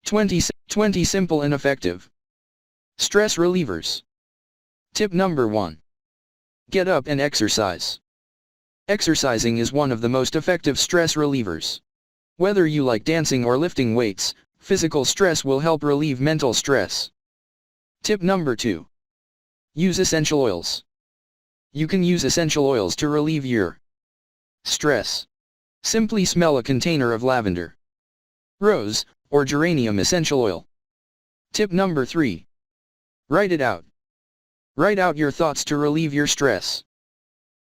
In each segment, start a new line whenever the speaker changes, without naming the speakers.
20 simple and effective stress relievers. Tip number 1. Get up and exercise. Exercising is one of the most effective stress relievers. Whether you like dancing or lifting weights, physical stress will help relieve mental stress. Tip number 2. Use essential oils. You can use essential oils to relieve your stress. Simply smell a container of lavender, rose, or geranium essential oil. Tip number 3. Write it out. Write out your thoughts to relieve your stress.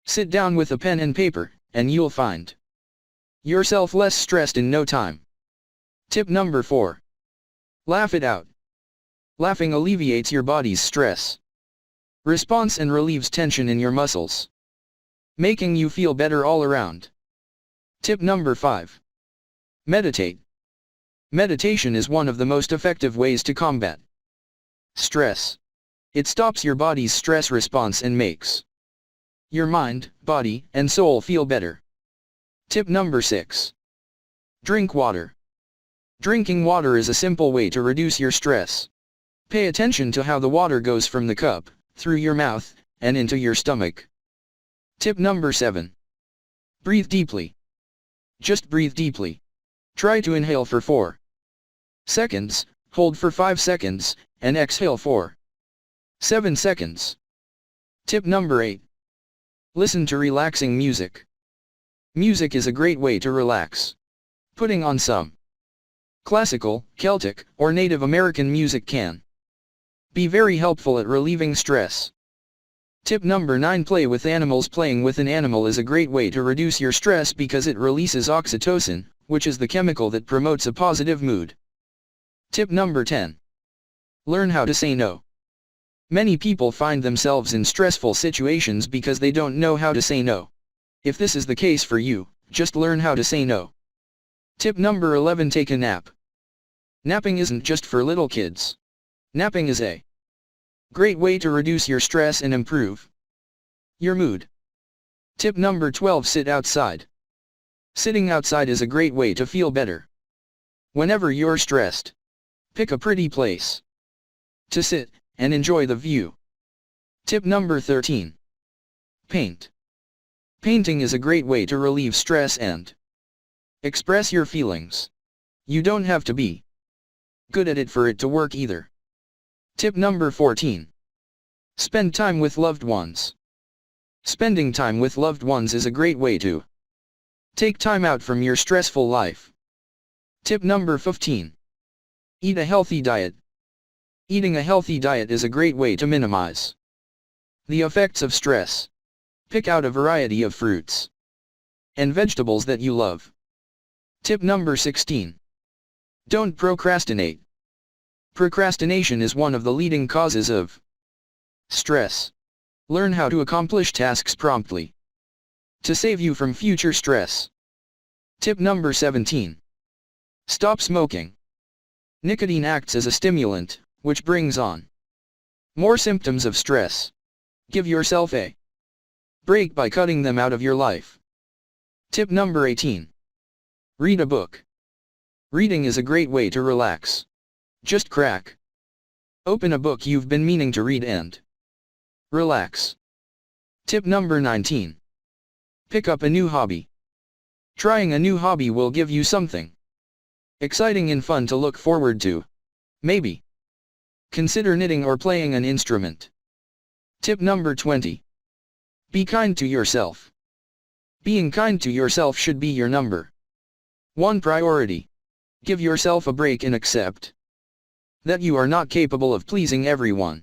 Sit down with a pen and paper, and you'll find yourself less stressed in no time. Tip number 4. Laugh it out. Laughing alleviates your body's stress response and relieves tension in your muscles, making you feel better all around. Tip number 5. Meditate. Meditation is one of the most effective ways to combat stress. It stops your body's stress response and makes your mind, body, and soul feel better. Tip number 6. Drink water. Drinking water is a simple way to reduce your stress. Pay attention to how the water goes from the cup, through your mouth, and into your stomach. Tip number 7. Breathe deeply. Just breathe deeply. Try to inhale for 4 seconds, hold for 5 seconds, and exhale for 7 seconds. Tip number 8. Listen to relaxing music. Music is a great way to relax. Putting on some classical, Celtic, or Native American music can be very helpful at relieving stress. Tip number 9. Play with animals. Playing with an animal is a great way to reduce your stress because it releases oxytocin, which is the chemical that promotes a positive mood. Tip number 10. Learn how to say no. Many people find themselves in stressful situations because they don't know how to say no. If this is the case for you, just learn how to say no. Tip number 11. Take a nap. Napping isn't just for little kids. Napping is a great way to reduce your stress and improve your mood. Tip number 12. Sit outside. Sitting outside is a great way to feel better. Whenever you're stressed, pick a pretty place to sit and enjoy the view. Tip number 13. Paint. Painting is a great way to relieve stress and express your feelings. You don't have to be good at it for it to work either. Tip number 14. Spend time with loved ones. Spending time with loved ones is a great way to take time out from your stressful life. Tip number 15. Eat a healthy diet. Eating a healthy diet is a great way to minimize the effects of stress. Pick out a variety of fruits and vegetables that you love. Tip number 16. Don't procrastinate. Procrastination is one of the leading causes of stress. Learn how to accomplish tasks promptly to save you from future stress. Tip number 17. Stop smoking. Nicotine acts as a stimulant, which brings on more symptoms of stress. Give yourself a break by cutting them out of your life. Tip number 18. Read a book. Reading is a great way to relax. Just crack open a book you've been meaning to read and relax. Tip number 19. Pick up a new hobby. Trying a new hobby will give you something exciting and fun to look forward to. Maybe consider knitting or playing an instrument. Tip number 20. Be kind to yourself. Being kind to yourself should be your number 1 priority. Give yourself a break and accept that you are not capable of pleasing everyone.